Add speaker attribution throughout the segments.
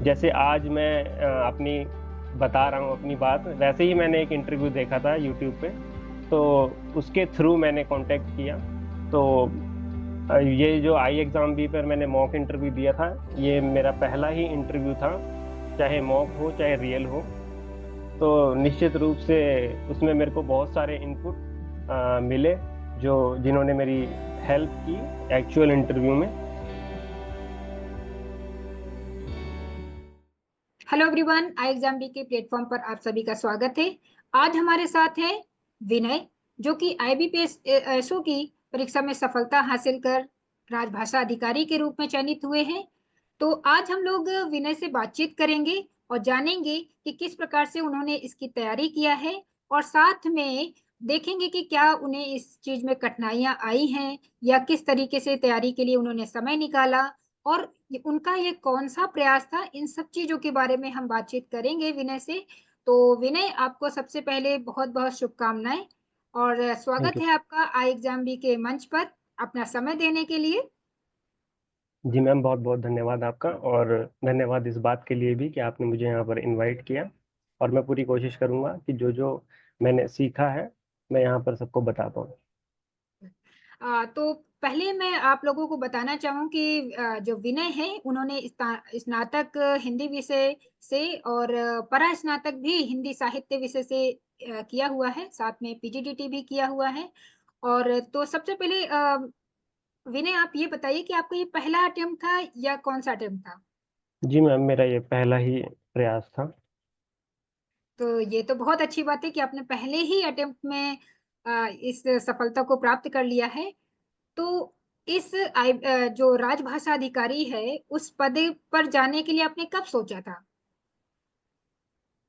Speaker 1: जैसे आज मैं अपनी बता रहा हूँ अपनी बात, वैसे ही मैंने एक इंटरव्यू देखा था यूट्यूब पे। तो उसके थ्रू मैंने कांटेक्ट किया। तो ये जो आई एग्जाम बी पर मैंने मॉक इंटरव्यू दिया था, ये मेरा पहला ही इंटरव्यू था, चाहे मॉक हो चाहे रियल हो। तो निश्चित रूप से उसमें मेरे को बहुत सारे इनपुट मिले, जो जिन्होंने मेरी हेल्प की एक्चुअल इंटरव्यू में।
Speaker 2: हेलो एवरीवन, आई एग्जाम बी के प्लेटफॉर्म पर आप सभी का स्वागत है। आज हमारे साथ है विनय, जो कि आईबीपीएस एसओ की परीक्षा में सफलता हासिल कर राजभाषा अधिकारी के रूप में चयनित हुए हैं। तो आज हम लोग विनय से बातचीत करेंगे और जानेंगे कि किस प्रकार से उन्होंने इसकी तैयारी किया है, और साथ में देखेंगे कि क्या उन्हें इस चीज में कठिनाइयां आई हैं या किस तरीके से तैयारी के लिए उन्होंने समय निकाला, और उनका ये कौन सा प्रयास था। इन सब चीजों के बारे में हम बातचीत करेंगे विनय से। तो विनय, आपको सबसे पहले बहुत बहुत शुभकामनाएं और
Speaker 1: थैंक
Speaker 2: स्वागत
Speaker 1: यू।
Speaker 2: है आपका आई एग्जाम बी के मंच पर अपना समय देने के लिए।
Speaker 1: जी मैम, बहुत बहुत धन्यवाद आपका, और धन्यवाद इस बात के लिए भी कि आपने मुझे यहाँ पर इनवाइट किया। और मैं पूरी कोशिश करूंगा कि जो जो मैंने सीखा है मैं यहाँ पर सबको बता पाऊँ।
Speaker 2: तो पहले मैं आप लोगों को बताना चाहूँ कि जो विनय है उन्होंने स्नातक हिंदी विषय से और परा स्नातक भी हिंदी साहित्य विषय से किया हुआ है, साथ में पीजीडीटी भी किया हुआ है। और तो सबसे पहले विनय, आप ये बताइए कि आपका ये पहला अटेम्प्ट था या कौन सा अटेम्प्ट था।
Speaker 1: जी मैम, मेरा ये पहला ही प्रयास था।
Speaker 2: तो ये तो बहुत अच्छी बात है कि आपने पहले ही अटेम्प्ट में इस सफलता को प्राप्त कर लिया है। तो इस जो राजभाषा अधिकारी है उस पद पर जाने के लिए आपने कब सोचा था।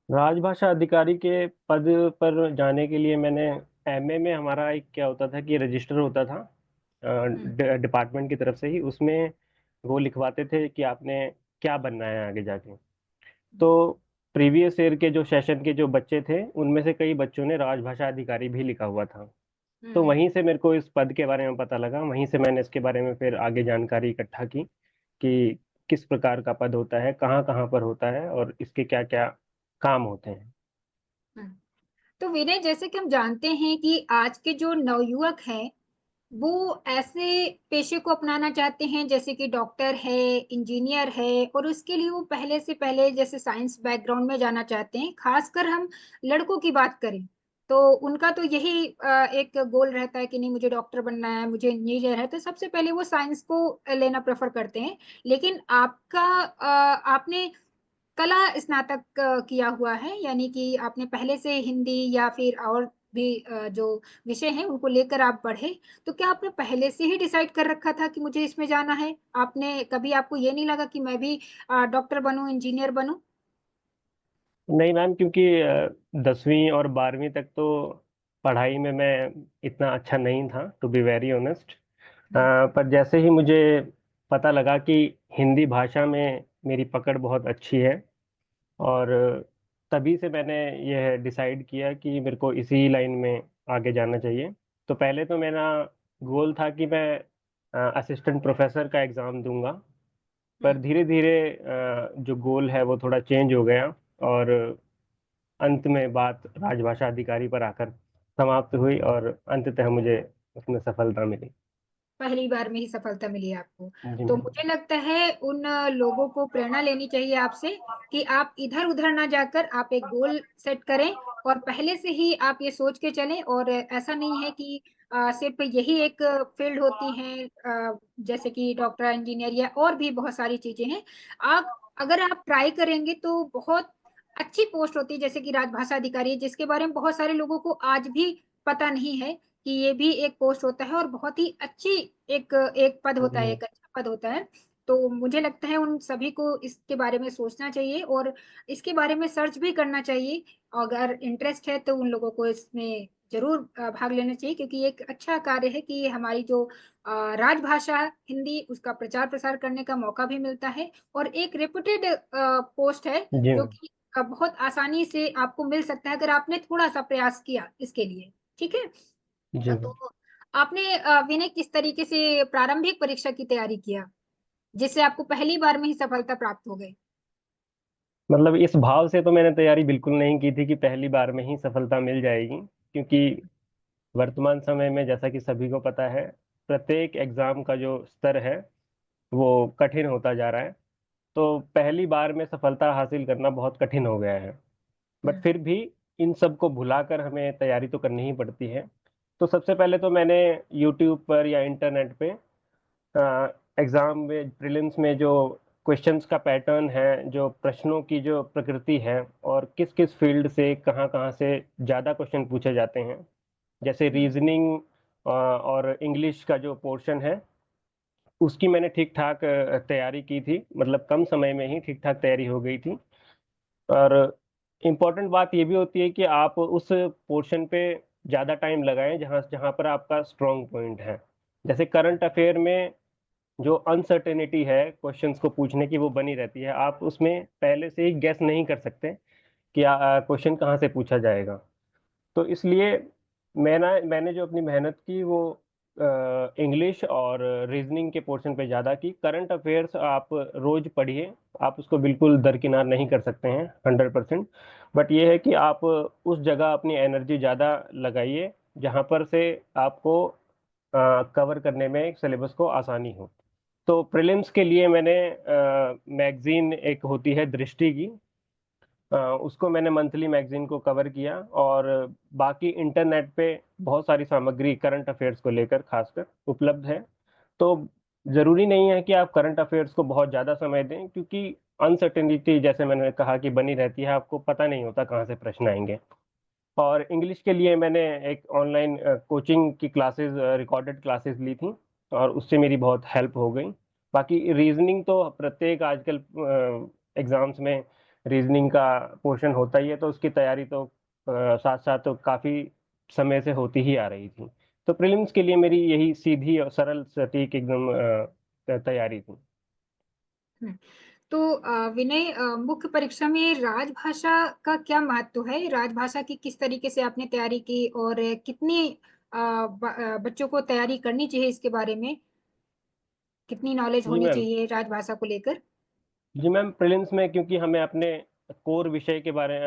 Speaker 1: राजभाषा अधिकारी के पद पर जाने के लिए मैंने एमए में, हमारा एक क्या होता था कि रजिस्टर होता था
Speaker 2: हम्म।
Speaker 1: डिपार्टमेंट की तरफ से ही, उसमें वो लिखवाते थे कि आपने क्या बनना है आगे जाके। तो प्रीवियस ईयर के जो सेशन के जो बच्चे थे, उनमें से कई बच्चों ने राजभाषा अधिकारी भी लिखा हुआ था। तो
Speaker 2: हम्म।
Speaker 1: वहीं से मेरे को इस पद के बारे में पता लगा, वहीं से मैंने इसके बारे में फिर आगे जानकारी इकट्ठा की कि किस प्रकार का पद होता है, कहाँ कहाँ पर होता है, और इसके क्या क्या काम होते हैं।
Speaker 2: हम्म। तो विनय, जैसे कि हम जानते हैं कि आज के जो नवयुवक हैं वो ऐसे पेशे को अपनाना चाहते हैं जैसे कि डॉक्टर है, इंजीनियर है, और उसके लिए वो पहले से पहले जैसे साइंस बैकग्राउंड में जाना चाहते हैं। खासकर हम लड़कों की बात करें तो उनका तो यही एक गोल रहता है कि नहीं, मुझे डॉक्टर बनना है, मुझे इंजीनियर है, तो सबसे पहले वो साइंस को लेना प्रेफर करते हैं। लेकिन आपने कला स्नातक किया हुआ है, यानी कि आपने पहले से हिंदी या फिर और भी जो विषय हैं उनको लेकर आप बढ़े। तो क्या आपने पहले से ही डिसाइड कर रखा था कि मुझे इसमें जाना है। आपने कभी, आपको ये नहीं लगा कि मैं भी डॉक्टर बनूं, इंजीनियर बनूं।
Speaker 1: नहीं मैम, क्योंकि 10वीं और 12वीं तक तो पढ़ाई में मैं इतना अच्छा नहीं था, टू बी वेरी ऑनेस्ट।
Speaker 2: हम्म।
Speaker 1: पर जैसे ही मुझे पता लगा कि हिंदी भाषा में मेरी पकड़ बहुत अच्छी है, और तभी से मैंने यह डिसाइड किया कि मेरे को इसी लाइन में आगे जाना चाहिए। तो पहले तो मेरा गोल था कि मैं असिस्टेंट प्रोफेसर का एग्ज़ाम दूंगा। पर
Speaker 2: हम्म।
Speaker 1: धीरे धीरे जो गोल है वो थोड़ा चेंज हो गया, और अंत में बात राजभाषा अधिकारी पर आकर समाप्त हुई, और अंततः मुझे उसमें सफलता मिली।
Speaker 2: पहली बार में ही सफलता मिली आपको।
Speaker 1: जी
Speaker 2: तो
Speaker 1: मैम।
Speaker 2: मुझे लगता है उन लोगों को प्रेरणा लेनी चाहिए आपसे कि आप इधर उधर ना जाकर आप एक गोल सेट करें और पहले से ही आप ये सोच के चलें। और ऐसा नहीं है कि सिर्फ यही एक फील्ड होती है, जैसे कि डॉक्टर, इंजीनियर या और भी बहुत सारी चीजें हैं। आप अगर आप ट्राई करेंगे तो बहुत अच्छी पोस्ट होती है, जैसे कि राजभाषा अधिकारी, जिसके बारे में बहुत सारे लोगों को आज भी पता नहीं है कि ये भी एक पोस्ट होता है और बहुत ही अच्छी एक एक पद होता
Speaker 1: जी
Speaker 2: है,
Speaker 1: मैम।
Speaker 2: एक अच्छा पद होता है। तो मुझे लगता है उन सभी को इसके बारे में सोचना चाहिए और इसके बारे में सर्च भी करना चाहिए। अगर इंटरेस्ट है तो उन लोगों को इसमें जरूर भाग लेना चाहिए, क्योंकि ये एक अच्छा कार्य है कि हमारी जो राजभाषा हिंदी उसका प्रचार प्रसार करने का मौका भी मिलता है, और एक रेपुटेड पोस्ट है
Speaker 1: जी
Speaker 2: जो
Speaker 1: मैम।
Speaker 2: कि बहुत आसानी से आपको मिल सकता है अगर आपने थोड़ा सा प्रयास किया इसके लिए। ठीक है।
Speaker 1: जी मैम।
Speaker 2: तो आपने विनय किस तरीके से प्रारंभिक परीक्षा की तैयारी किया जिससे आपको पहली बार में ही सफलता प्राप्त हो गई।
Speaker 1: मतलब इस भाव से तो मैंने तैयारी बिल्कुल नहीं की थी कि पहली बार में ही सफलता मिल जाएगी, क्योंकि वर्तमान समय में जैसा कि सभी को पता है, प्रत्येक एग्जाम का जो स्तर है वो कठिन होता जा रहा है। तो पहली बार में सफलता हासिल करना बहुत कठिन हो गया है। बट
Speaker 2: हम्म,
Speaker 1: फिर भी इन सब को भुलाकर हमें तैयारी तो करनी ही पड़ती है। तो सबसे पहले तो मैंने यूट्यूब पर या इंटरनेट पे एग्जाम में प्रीलिम्स में जो क्वेश्चंस का पैटर्न है, जो प्रश्नों की जो प्रकृति है, और किस किस फील्ड से कहाँ कहाँ से ज़्यादा क्वेश्चन पूछे जाते हैं, जैसे
Speaker 2: हम्म,
Speaker 1: रीजनिंग और इंग्लिश का जो पोर्शन है, उसकी मैंने ठीक ठाक तैयारी की थी। मतलब कम समय में ही ठीक ठाक तैयारी हो गई थी। और इम्पोर्टेंट बात ये भी होती है कि आप उस पोर्शन पे ज़्यादा टाइम लगाएं जहाँ जहाँ पर आपका स्ट्रॉन्ग पॉइंट है। जैसे करंट अफेयर में जो अनसर्टेनिटी है क्वेश्चंस को पूछने की, वो बनी रहती है। आप उसमें पहले से ही गेस नहीं कर सकते कि क्वेश्चन कहाँ से पूछा जाएगा। तो इसलिए मैंने जो अपनी मेहनत की वो इंग्लिश और रीजनिंग के पोर्शन पे ज़्यादा की। करंट अफेयर्स आप रोज पढ़िए, आप उसको बिल्कुल दरकिनार नहीं कर सकते हैं 100%। बट ये है कि आप उस जगह अपनी एनर्जी ज़्यादा लगाइए जहाँ पर से आपको कवर करने में सिलेबस को आसानी हो। तो प्रीलिम्स के लिए मैंने मैगजीन एक होती है दृष्टि की, उसको मैंने मंथली मैगजीन को कवर किया। और बाकी इंटरनेट पे बहुत सारी सामग्री करंट अफेयर्स को लेकर खासकर उपलब्ध है। तो ज़रूरी नहीं है कि आप करंट अफेयर्स को बहुत ज़्यादा समय दें, क्योंकि अनसर्टेनिटी जैसे मैंने कहा कि बनी रहती है, आपको पता नहीं होता कहाँ से प्रश्न आएंगे। और इंग्लिश के लिए मैंने एक ऑनलाइन कोचिंग की क्लासेस, रिकॉर्डेड क्लासेस ली थी, और उससे मेरी बहुत हेल्प हो गई। बाकी रीजनिंग तो प्रत्येक आजकल एग्जाम्स में रीजनिंग का पोर्शन होता ही है, तो उसकी तैयारी तो साथ साथ तो काफ़ी समय से होती ही आ रही थी। तो प्रीलिम्स के लिए मेरी यही सीधी और सरल सटीक एकदम तैयारी थी।
Speaker 2: हम्म। तो विनय, मुख्य परीक्षा में राजभाषा का क्या महत्व है? राजभाषा की किस तरीके से आपने तैयारी की और कितनी बच्चों को तैयारी करनी चाहिए इसके बारे में? कितनी नॉलेज
Speaker 1: जी
Speaker 2: होनी
Speaker 1: मैम।
Speaker 2: चाहिए राजभाषा को लेकर?
Speaker 1: जी मैम, प्रीलिम्स में क्योंकि हमें अपने कोर विषय के बारे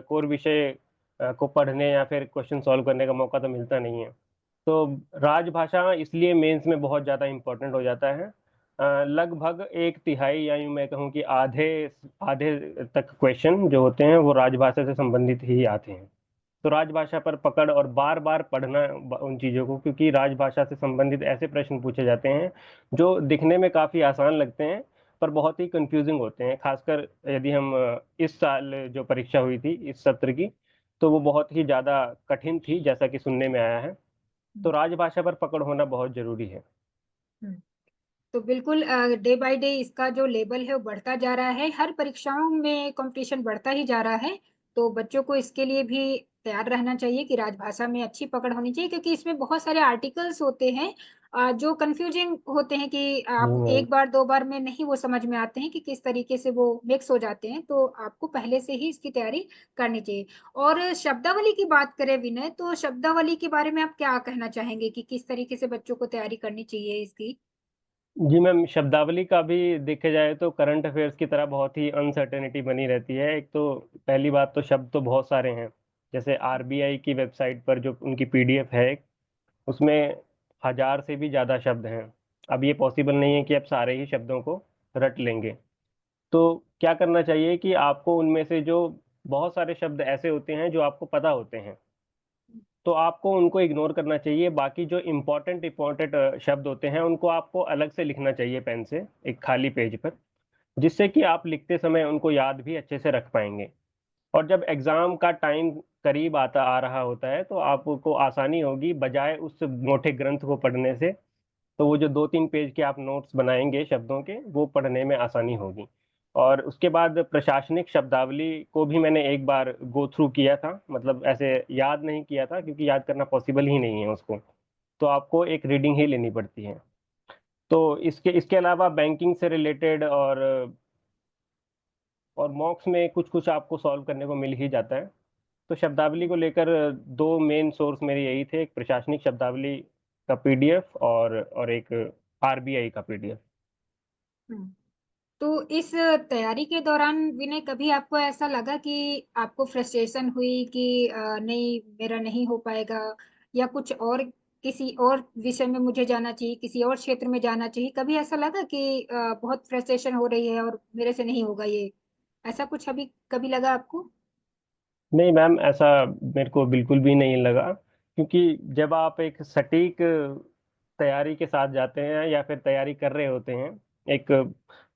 Speaker 1: कोर विषय को पढ़ने या फिर क्वेश्चन सॉल्व करने का मौका तो मिलता नहीं है। तो राजभाषा इसलिए मेंस में बहुत ज़्यादा इम्पोर्टेंट हो जाता है। लगभग एक तिहाई, या यूँ मैं कहूँ कि आधे आधे तक क्वेश्चन जो होते हैं वो राजभाषा से संबंधित ही आते हैं। तो राजभाषा पर पकड़ और बार बार पढ़ना उन चीज़ों को, क्योंकि राजभाषा से संबंधित ऐसे प्रश्न पूछे जाते हैं जो दिखने में काफ़ी आसान लगते हैं पर बहुत ही कंफ्यूजिंग होते हैं। खासकर यदि हम इस साल जो परीक्षा हुई थी इस सत्र की, तो वो बहुत ही ज़्यादा कठिन थी जैसा कि सुनने में आया है। तो राजभाषा पर पकड़ होना बहुत ज़रूरी है।
Speaker 2: हम्म। तो बिल्कुल डे बाय डे इसका जो लेवल है वो बढ़ता जा रहा है। हर परीक्षाओं में कंपटीशन बढ़ता ही जा रहा है। तो बच्चों को इसके लिए भी तैयार रहना चाहिए कि राजभाषा में अच्छी पकड़ होनी चाहिए, क्योंकि इसमें बहुत सारे आर्टिकल्स होते हैं जो कंफ्यूजिंग होते हैं कि आप
Speaker 1: हम्म।
Speaker 2: एक बार दो बार में नहीं वो समझ में आते हैं कि किस तरीके से वो मिक्स हो जाते हैं। तो आपको पहले से ही इसकी तैयारी करनी चाहिए। और शब्दावली की बात करें विनय, तो शब्दावली के बारे में आप क्या कहना चाहेंगे कि किस तरीके से बच्चों को तैयारी करनी चाहिए इसकी?
Speaker 1: जी मैम, शब्दावली का भी देखा जाए तो करंट अफेयर्स की तरह बहुत ही अनसर्टेनिटी बनी रहती है। एक तो पहली बात तो शब्द तो बहुत सारे हैं। जैसे आरबीआई की वेबसाइट पर जो उनकी पीडीएफ है, उसमें 1000 से भी ज़्यादा शब्द हैं। अब ये पॉसिबल नहीं है कि आप सारे ही शब्दों को रट लेंगे। तो क्या करना चाहिए कि आपको उनमें से जो बहुत सारे शब्द ऐसे होते हैं जो आपको पता होते हैं, तो आपको उनको इग्नोर करना चाहिए। बाकी जो इम्पोर्टेंट इम्पोर्टेंट शब्द होते हैं उनको आपको अलग से लिखना चाहिए पेन से, एक खाली पेज पर, जिससे कि आप लिखते समय उनको याद भी अच्छे से रख पाएंगे। और जब एग्जाम का टाइम करीब आता आ रहा होता है तो आपको आसानी होगी, बजाय उस मोटे ग्रंथ को पढ़ने से। तो वो जो 2-3 पेज के आप नोट्स बनाएंगे शब्दों के, वो पढ़ने में आसानी होगी। और उसके बाद प्रशासनिक शब्दावली को भी मैंने एक बार गो थ्रू किया था, मतलब ऐसे याद नहीं किया था क्योंकि याद करना पॉसिबल ही नहीं है उसको। तो आपको एक रीडिंग ही लेनी पड़ती है। तो इसके इसके अलावा बैंकिंग से रिलेटेड और मॉक्स में कुछ कुछ आपको सॉल्व करने को मिल ही जाता है। तो शब्दावली को लेकर दो मेन सोर्स मेरे यही थे, एक प्रशासनिक शब्दावली का पीडीएफ और एक आरबीआई का पीडीएफ।
Speaker 2: हम्म। तो इस तैयारी के दौरान विनय कभी आपको ऐसा लगा कि आपको फ्रस्ट्रेशन हुई कि नहीं मेरा नहीं हो पाएगा या कुछ और किसी और विषय में मुझे जाना चाहिए, किसी और क्षेत्र में जाना चाहिए? कभी ऐसा लगा कि बहुत फ्रस्ट्रेशन हो रही है और मेरे से नहीं होगा ये? ऐसा कुछ अभी कभी लगा आपको?
Speaker 1: नहीं मैम, ऐसा मेरे को बिल्कुल भी नहीं लगा, क्योंकि जब आप एक सटीक तैयारी के साथ जाते हैं या फिर तैयारी कर रहे होते हैं एक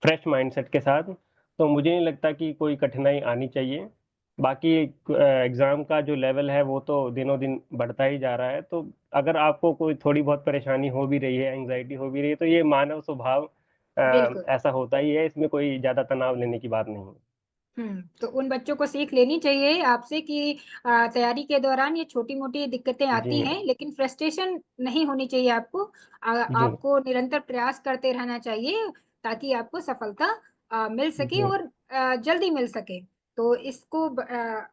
Speaker 1: फ्रेश माइंडसेट के साथ, तो मुझे नहीं लगता कि कोई कठिनाई आनी चाहिए। बाकी एग्ज़ाम का जो लेवल है वो तो दिनों दिन बढ़ता ही जा रहा है, तो अगर आपको कोई थोड़ी बहुत परेशानी हो भी रही है, एंग्जाइटी हो भी रही है, तो ये मानव स्वभाव
Speaker 2: बिल्कुल।
Speaker 1: ऐसा होता ही है, इसमें कोई ज़्यादा तनाव लेने की बात नहीं है।
Speaker 2: तो उन बच्चों को सीख लेनी चाहिए आपसे कि तैयारी के दौरान ये छोटी-मोटी दिक्कतें
Speaker 1: जी
Speaker 2: आती हैं,
Speaker 1: मैम।
Speaker 2: लेकिन फ्रस्ट्रेशन नहीं होनी चाहिए आपको।
Speaker 1: जी।
Speaker 2: आपको निरंतर प्रयास करते रहना चाहिए ताकि आपको सफलता मिल सके
Speaker 1: जी।
Speaker 2: और जल्दी मिल सके। तो इसको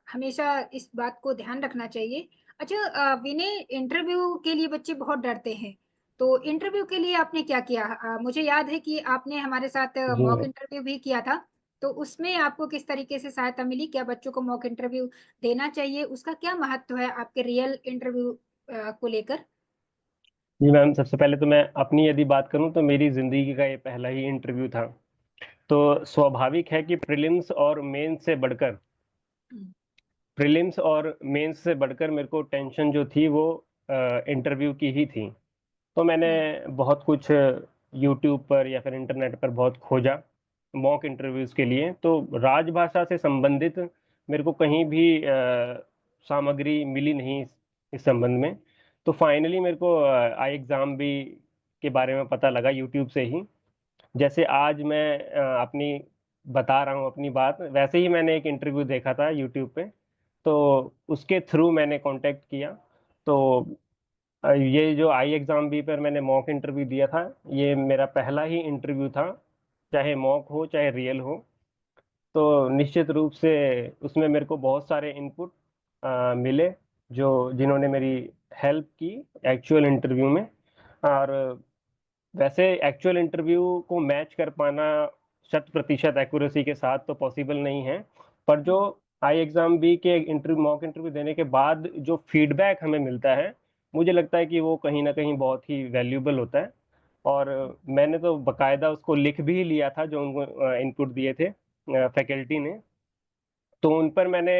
Speaker 2: हमेशा इस बात को ध्यान रखना चाहिए। अच्छा विनय इंटरव्यू के लिए बच्चे बहुत डरते हैं, तो इंटरव्यू के लिए आपने क्या किया? मुझे याद है कि आपने हमारे साथ
Speaker 1: जी
Speaker 2: मॉक
Speaker 1: मैम।
Speaker 2: इंटरव्यू भी किया था। तो उसमें आपको किस तरीके से सहायता मिली? क्या बच्चों को मॉक इंटरव्यू देना चाहिए? उसका क्या महत्व है आपके रियल इंटरव्यू को लेकर?
Speaker 1: जी मैम, सबसे पहले तो मैं अपनी यदि बात करूँ तो मेरी ज़िंदगी का ये पहला ही इंटरव्यू था। तो स्वाभाविक है कि
Speaker 2: हुँ,
Speaker 1: प्रीलिम्स और मेंस मेरे को टेंशन जो थी वो इंटरव्यू की ही थी। तो मैंने
Speaker 2: हुँ,
Speaker 1: बहुत कुछ यूट्यूब पर या फिर इंटरनेट पर बहुत खोजा मॉक इंटरव्यूज़ के लिए। तो राजभाषा से संबंधित मेरे को कहीं भी सामग्री मिली नहीं इस संबंध में। तो फाइनली मेरे को आई एग्ज़ाम भी के बारे में पता लगा यूट्यूब से ही। जैसे आज मैं अपनी बता रहा हूँ अपनी बात, वैसे ही मैंने एक इंटरव्यू देखा था यूट्यूब पे, तो उसके थ्रू मैंने कॉन्टैक्ट किया। तो ये जो आई एग्ज़ाम बी पर मैंने मॉक इंटरव्यू दिया था, ये मेरा पहला ही इंटरव्यू था, चाहे मॉक हो, चाहे रियल हो। तो निश्चित रूप से उसमें मेरे को बहुत सारे इनपुट मिले, जो जिन्होंने मेरी हेल्प की एक्चुअल इंटरव्यू में। और वैसे एक्चुअल इंटरव्यू को मैच कर पाना शत प्रतिशत एक्यूरेसी के साथ तो पॉसिबल नहीं है, पर जो
Speaker 2: हुँ,
Speaker 1: आई एग्ज़ाम बी के इंटरव्यू मॉक इंटरव्यू देने के बाद जो फीडबैक हमें मिलता है, मुझे लगता है कि वो कहीं न कहीं बहुत ही वैल्यूएबल होता है। और मैंने तो बाकायदा उसको लिख भी लिया था जो उनको इनपुट दिए थे फैकल्टी ने। तो उन पर मैंने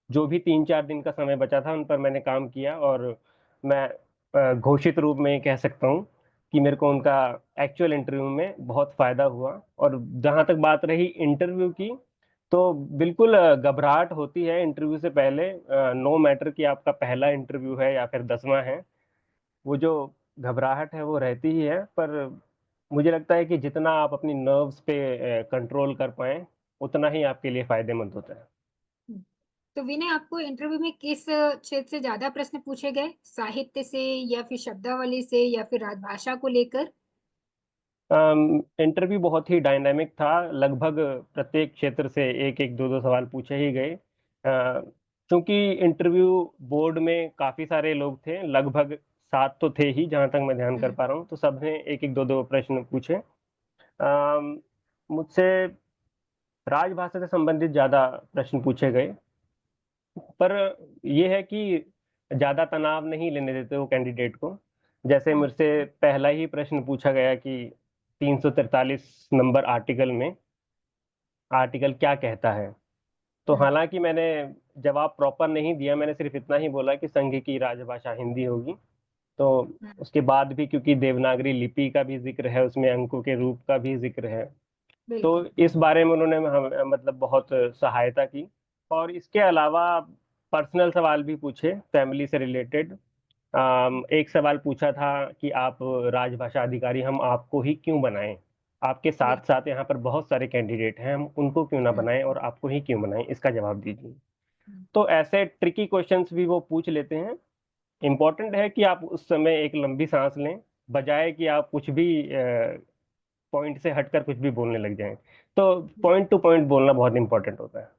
Speaker 1: जो भी 3-4 दिन का समय बचा था, उन पर मैंने काम किया, और मैं घोषित रूप में ये कह सकता हूँ कि मेरे को उनका एक्चुअल इंटरव्यू में बहुत फ़ायदा हुआ। और जहाँ तक बात रही इंटरव्यू की, तो बिल्कुल घबराहट होती है इंटरव्यू से पहले, नो मैटर कि आपका पहला इंटरव्यू है या फिर 10वाँ है, वो जो घबराहट है वो रहती ही है, पर मुझे लगता है कि जितना आप अपनी नर्व्स पे कंट्रोल कर पाएँ, उतना ही आपके लिए फ़ायदेमंद होता है।
Speaker 2: हुँ। तो विनय आपको इंटरव्यू में किस क्षेत्र से ज़्यादा प्रश्न पूछे गए? साहित्य से या फिर शब्दावली से या फिर राजभाषा को लेकर?
Speaker 1: इंटरव्यू बहुत ही डायनामिक था, लगभग प्रत्येक क्षेत्र से 1-1, 2-2 सवाल पूछे ही गए। चूँकि इंटरव्यू बोर्ड में काफ़ी सारे लोग थे, लगभग 7 तो थे ही जहाँ तक मैं ध्यान कर
Speaker 2: हुँ,
Speaker 1: पा रहा हूँ, तो सबने 1-1, 2-2 प्रश्न पूछे। मुझसे राजभाषा से संबंधित ज़्यादा प्रश्न पूछे गए, पर ये है कि ज़्यादा तनाव नहीं लेने देते वो कैंडिडेट को। जैसे
Speaker 2: हुँ,
Speaker 1: मुझसे पहला ही प्रश्न पूछा गया कि 343 नंबर आर्टिकल क्या कहता है? तो
Speaker 2: हुँ,
Speaker 1: हालाँकि मैंने जवाब प्रॉपर नहीं दिया, मैंने सिर्फ़ इतना ही बोला कि संघ की राजभाषा हिंदी होगी। तो
Speaker 2: हुँ,
Speaker 1: उसके बाद भी क्योंकि देवनागरी लिपि का भी ज़िक्र है, उसमें अंकों के रूप का भी ज़िक्र है। तो
Speaker 2: बिल्कुल।
Speaker 1: इस बारे में उन्होंने मतलब बहुत सहायता की, और इसके अलावा पर्सनल सवाल भी पूछे फैमिली से रिलेटेड। एक सवाल पूछा था कि आप राजभाषा अधिकारी हम आपको ही क्यों बनाएँ? आपके
Speaker 2: बिल्कुल।
Speaker 1: साथ-साथ यहाँ पर बहुत सारे कैंडिडेट हैं, हम उनको क्यों ना
Speaker 2: हुँ,
Speaker 1: बनाएँ और आपको ही क्यों बनाएँ? इसका जवाब दीजिए।
Speaker 2: हुँ,
Speaker 1: तो ऐसे ट्रिकी क्वेश्चन्स भी वो पूछ लेते हैं। इम्पोर्टेंट है कि आप उस समय एक लंबी साँस लें, बजाए कि आप कुछ भी पॉइंट से हटकर कुछ भी बोलने लग जाएँ। तो
Speaker 2: हुँ,
Speaker 1: पॉइंट टू पॉइंट बोलना बहुत इम्पोर्टेंट होता है।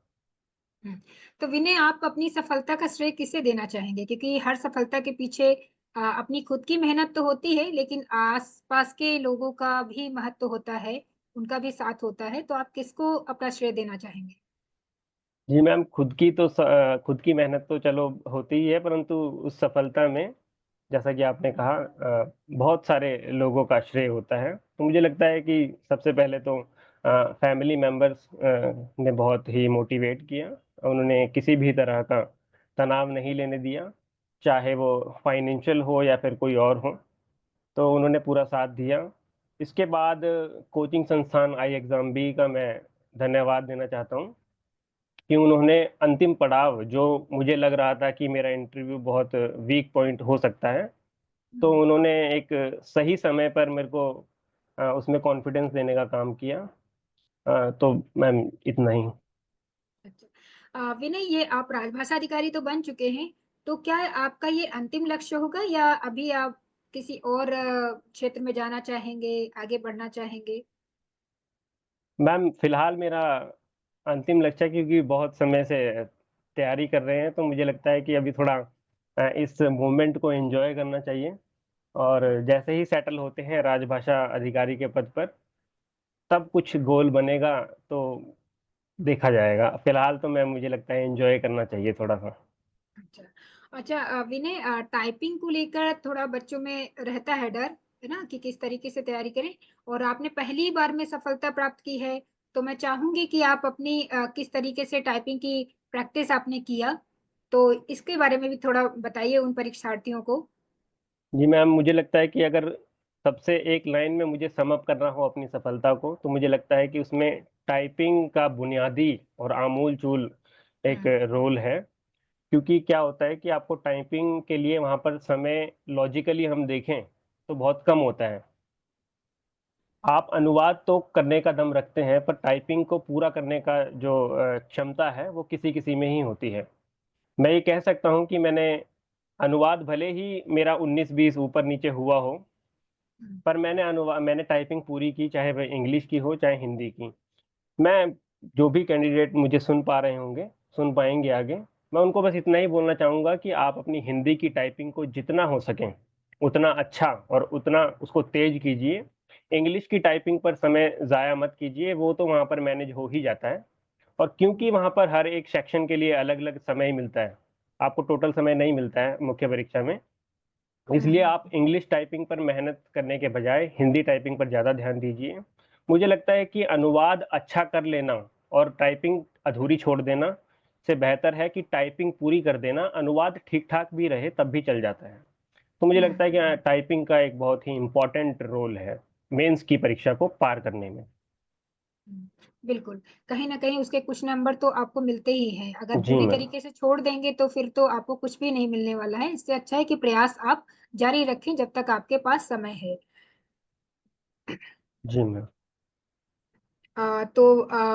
Speaker 2: हुँ। तो विनय आप अपनी सफलता का श्रेय किसे देना चाहेंगे? क्योंकि हर सफलता के पीछे अपनी खुद की मेहनत तो होती है, लेकिन आस-पास के लोगों का भी महत्व होता है। उनका भी साथ होता है, तो आप किसको अपना श्रेय देना चाहेंगे?
Speaker 1: जी मैम, खुद की मेहनत तो चलो होती ही है, परंतु उस सफलता में जैसा कि आपने कहा बहुत सारे लोगों का श्रेय होता है। तो मुझे लगता है कि सबसे पहले तो फैमिली मेंबर्स ने बहुत ही मोटिवेट किया। उन्होंने किसी भी तरह का तनाव नहीं लेने दिया, चाहे वो फाइनेंशियल हो या फिर कोई और हो। तो उन्होंने पूरा साथ दिया। इसके बाद कोचिंग संस्थान आई एग्जाम बी का मैं धन्यवाद देना चाहता हूँ कि उन्होंने अंतिम पड़ाव, जो मुझे लग रहा था कि मेरा इंटरव्यू बहुत वीक पॉइंट हो सकता है, तो
Speaker 2: हुँ,
Speaker 1: उन्होंने एक सही समय पर मेरे को उसमें कॉन्फिडेंस देने का काम किया। तो मैम इतना ही।
Speaker 2: अच्छा। विनय, ये आप राजभाषा अधिकारी तो बन चुके हैं, तो क्या आपका ये अंतिम लक्ष्य होगा या अभी आप किसी और क्षेत्र में जाना चाहेंगे, आगे बढ़ना चाहेंगे?
Speaker 1: मैम फिलहाल मेरा अंतिम लक्ष्य है, क्योंकि बहुत समय से तैयारी कर रहे हैं, तो मुझे लगता है कि अभी थोड़ा इस मोमेंट को एंजॉय करना चाहिए। और जैसे ही सेटल होते हैं राजभाषा अधिकारी के पद पर, तब कुछ गोल बनेगा तो देखा जाएगा। फिलहाल तो मैं मुझे लगता है एंजॉय करना चाहिए थोड़ा सा।
Speaker 2: अच्छा। अच्छा, विनय, टाइपिंग को लेकर थोड़ा बच्चों में रहता है डर, है ना? कि किस तरीके से तैयारी करें, और आपने पहली बार में सफलता प्राप्त की है, तो मैं चाहूँगी कि आप अपनी किस तरीके से टाइपिंग की प्रैक्टिस आपने किया, तो इसके बारे में भी थोड़ा बताइए उन परीक्षार्थियों को।
Speaker 1: जी मैम, मुझे लगता है कि अगर सबसे एक लाइन में मुझे सम अप करना हो अपनी सफलता को, तो मुझे लगता है कि उसमें टाइपिंग का बुनियादी और आमूल चूल एक
Speaker 2: हुँ,
Speaker 1: रोल है। क्योंकि क्या होता है कि आपको टाइपिंग के लिए वहाँ पर समय लॉजिकली हम देखें तो बहुत कम होता है। आप अनुवाद तो करने का दम रखते हैं, पर टाइपिंग को पूरा करने का जो क्षमता है वो किसी किसी में ही होती है। मैं ये कह सकता हूँ कि अनुवाद भले ही मेरा 19-20 ऊपर नीचे हुआ हो,
Speaker 2: हुँ,
Speaker 1: पर मैंने टाइपिंग पूरी की, चाहे वह इंग्लिश की हो चाहे हिंदी की। मैं जो भी कैंडिडेट मुझे सुन पा रहे होंगे, सुन पाएंगे आगे, मैं उनको बस इतना ही बोलना चाहूंगा कि आप अपनी हिंदी की टाइपिंग को जितना हो सके उतना अच्छा और उतना उसको तेज कीजिए। इंग्लिश की टाइपिंग पर समय ज़ाया मत कीजिए, वो तो वहाँ पर मैनेज हो ही जाता है। और क्योंकि वहाँ पर हर एक सेक्शन के लिए अलग अलग समय मिलता है, आपको टोटल समय नहीं मिलता है मुख्य परीक्षा में,
Speaker 2: हुँ,
Speaker 1: इसलिए
Speaker 2: हुँ,
Speaker 1: आप इंग्लिश टाइपिंग पर मेहनत करने के बजाय हिंदी टाइपिंग पर ज़्यादा ध्यान दीजिए। मुझे लगता है कि अनुवाद अच्छा कर लेना और टाइपिंग अधूरी छोड़ देना से बेहतर है कि टाइपिंग पूरी कर देना, अनुवाद ठीक ठाक भी रहे तब भी चल जाता है। तो मुझे
Speaker 2: हुँ,
Speaker 1: लगता है कि टाइपिंग का एक बहुत ही इम्पोर्टेंट रोल है मेंस की परीक्षा को पार करने में।
Speaker 2: हुँ। बिल्कुल, कहीं न कहीं उसके कुछ नंबर तो आपको मिलते ही हैं, अगर
Speaker 1: जी
Speaker 2: पूरी
Speaker 1: मैम।
Speaker 2: तरीके से छोड़ देंगे तो फिर तो आपको कुछ भी नहीं मिलने वाला है, इससे अच्छा है कि प्रयास आप जारी रखें जब तक आपके पास समय है।
Speaker 1: जी मैम।
Speaker 2: तो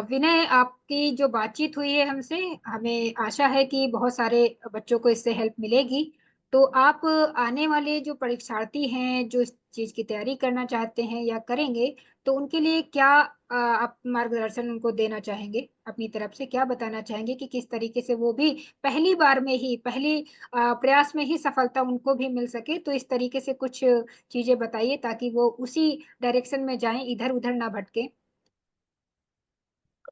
Speaker 2: विनय, आपकी जो बातचीत हुई है हमसे, हमें आशा है कि बहुत सारे बच्चों को इससे हेल्प मिलेगी। तो आप आने वाले जो परीक्षार्थी हैं, जो इस चीज़ की तैयारी करना चाहते हैं या करेंगे, तो उनके लिए क्या आप मार्गदर्शन उनको देना चाहेंगे? अपनी तरफ से क्या बताना चाहेंगे कि किस तरीके से वो भी पहली बार में ही, पहली प्रयास में ही सफलता उनको भी मिल सके? तो इस तरीके से कुछ चीज़ें बताइए ताकि वो उसी डायरेक्शन में जाएँ, इधर-उधर ना भटकें।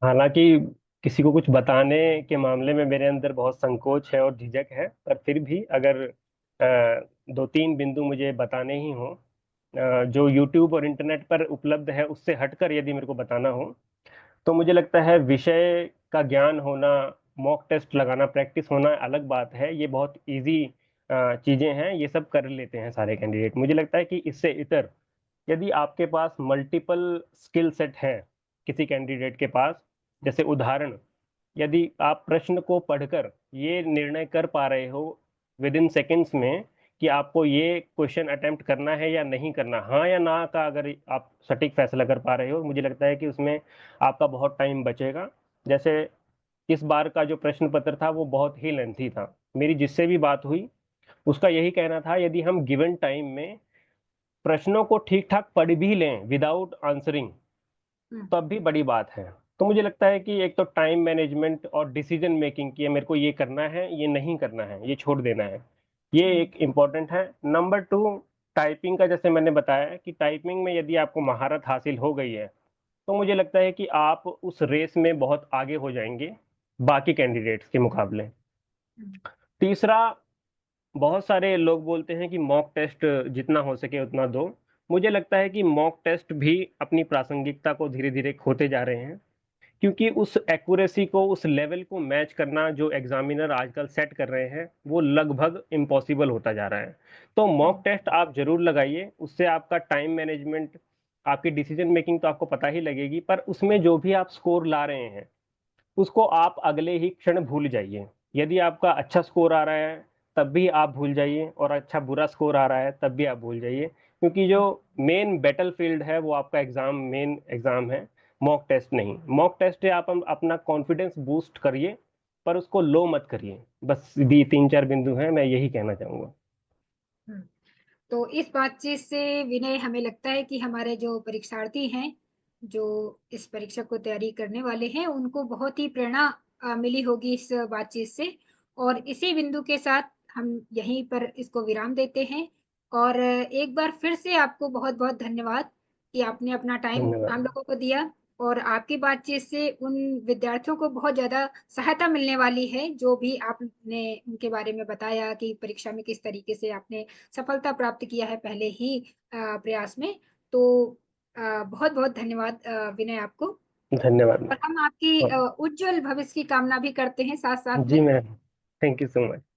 Speaker 1: हालांकि किसी को कुछ बताने के मामले में मेरे अंदर बहुत संकोच है और झिझक है, पर फिर भी अगर 2-3 बिंदु मुझे बताने ही हो, जो यूट्यूब और इंटरनेट पर उपलब्ध है उससे हटकर यदि मेरे को बताना हो, तो मुझे लगता है विषय का ज्ञान होना, मॉक टेस्ट लगाना, प्रैक्टिस होना अलग बात है। ये बहुत इजी चीजें हैं, ये सब कर लेते हैं सारे कैंडिडेट। मुझे लगता है कि इससे इतर यदि आपके पास मल्टीपल स्किल सेट है किसी कैंडिडेट के पास, जैसे उदाहरण, यदि आप प्रश्न को पढ़कर ये निर्णय कर पा रहे हो विद इन सेकेंड्स में कि आपको ये क्वेश्चन अटेम्प्ट करना है या नहीं करना, हाँ या ना का अगर आप सटीक फैसला कर पा रहे हो, मुझे लगता है कि उसमें आपका बहुत टाइम बचेगा। जैसे इस बार का जो प्रश्न पत्र था वो बहुत ही लेंथी था। मेरी जिससे भी बात हुई उसका यही कहना था, यदि हम गिवन टाइम में प्रश्नों को ठीक ठाक पढ़ भी लें विदाउट आंसरिंग,
Speaker 2: हुँ।
Speaker 1: तब भी बड़ी बात है। तो मुझे लगता है कि एक तो टाइम मैनेजमेंट और डिसीजन मेकिंग की, मेरे को ये करना है ये नहीं करना है ये छोड़ देना है, ये
Speaker 2: हुँ,
Speaker 1: एक इम्पॉर्टेंट है। नंबर टू, टाइपिंग का जैसे मैंने बताया कि टाइपिंग में यदि आपको महारत हासिल हो गई है, तो मुझे लगता है कि आप उस रेस में बहुत आगे हो जाएंगे बाकी कैंडिडेट्स के मुकाबले।
Speaker 2: हम्म,
Speaker 1: तीसरा, बहुत सारे लोग बोलते हैं कि मॉक टेस्ट जितना हो सके उतना दो। मुझे लगता है कि मॉक टेस्ट भी अपनी प्रासंगिकता को धीरे धीरे खोते जा रहे हैं, क्योंकि उस एक्यूरेसी को, उस लेवल को मैच करना जो एग्जामिनर आजकल सेट कर रहे हैं वो लगभग इम्पॉसिबल होता जा रहा है। तो मॉक
Speaker 2: हम्म,
Speaker 1: टेस्ट आप जरूर लगाइए, उससे आपका टाइम मैनेजमेंट, आपकी डिसीजन मेकिंग तो आपको पता ही लगेगी, पर उसमें जो भी आप स्कोर ला रहे हैं उसको आप अगले ही क्षण भूल जाइए। यदि आपका अच्छा स्कोर आ रहा है तब भी आप भूल जाइए, और अच्छा बुरा स्कोर आ रहा है तब भी आप भूल जाइए, क्योंकि जो मेन बैटल फील्ड है वो आपका एग्जाम, मेन एग्जाम है, मॉक टेस्ट नहीं। मॉक टेस्ट है आप अपना कॉन्फिडेंस बूस्ट करिए, पर उसको लो मत करिए। बस भी तीन चार बिंदु हैं, मैं यही कहना चाहूंगा।
Speaker 2: हम्म। तो इस बातचीत से विनय, हमें लगता है कि हमारे जो परीक्षार्थी हैं, जो इस परीक्षा को तैयारी करने वाले हैं, उनको बहुत ही प्रेरणा मिली होगी इस बातचीत से। और इसी बिंदु के साथ हम यहीं पर इसको विराम देते हैं। और एक बार फिर से आपको बहुत बहुत धन्यवाद कि आपने अपना टाइम हम
Speaker 1: धन्यवाद।
Speaker 2: लोगों को दिया। और आपकी बातचीत से उन विद्यार्थियों को बहुत ज्यादा सहायता मिलने वाली है, जो भी आपने उनके बारे में बताया कि परीक्षा में किस तरीके से आपने सफलता प्राप्त किया है पहले ही प्रयास में। तो बहुत बहुत धन्यवाद विनय आपको।
Speaker 1: धन्यवाद
Speaker 2: और हम आपकी
Speaker 1: मैम।
Speaker 2: उज्जवल भविष्य की कामना भी करते हैं साथ साथ
Speaker 1: जी
Speaker 2: में।
Speaker 1: Ma'am, thank you so much.